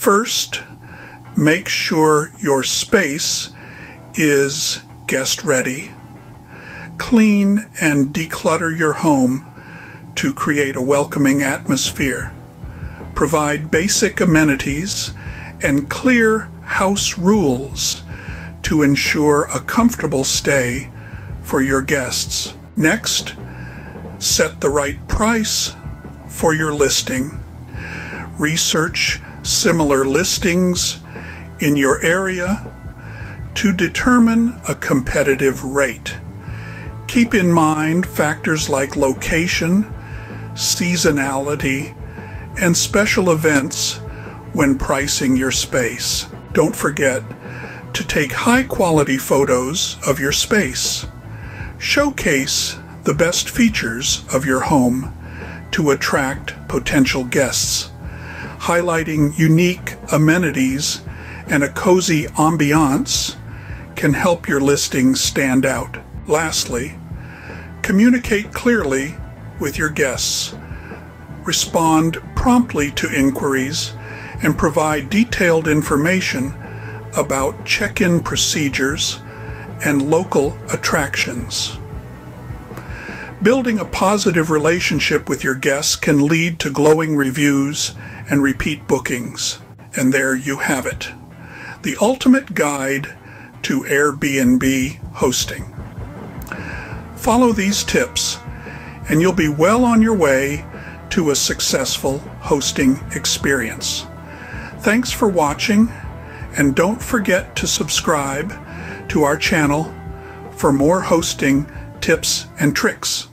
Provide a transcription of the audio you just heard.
First, make sure your space is guest ready. Clean and declutter your home to create a welcoming atmosphere. Provide basic amenities and clear house rules to ensure a comfortable stay for your guests. Next, set the right price for your listing. Research similar listings in your area to determine a competitive rate. Keep in mind factors like location, seasonality, and special events when pricing your space. Don't forget to take high-quality photos of your space. Showcase the best features of your home to attract potential guests. Highlighting unique amenities and a cozy ambiance can help your listing stand out. Lastly, communicate clearly with your guests. Respond promptly to inquiries and provide detailed information about check-in procedures and local attractions. Building a positive relationship with your guests can lead to glowing reviews and repeat bookings. And there you have it, the ultimate guide to Airbnb hosting. Follow these tips and you'll be well on your way to a successful hosting experience. Thanks for watching, and don't forget to subscribe to our channel for more hosting tips and tricks.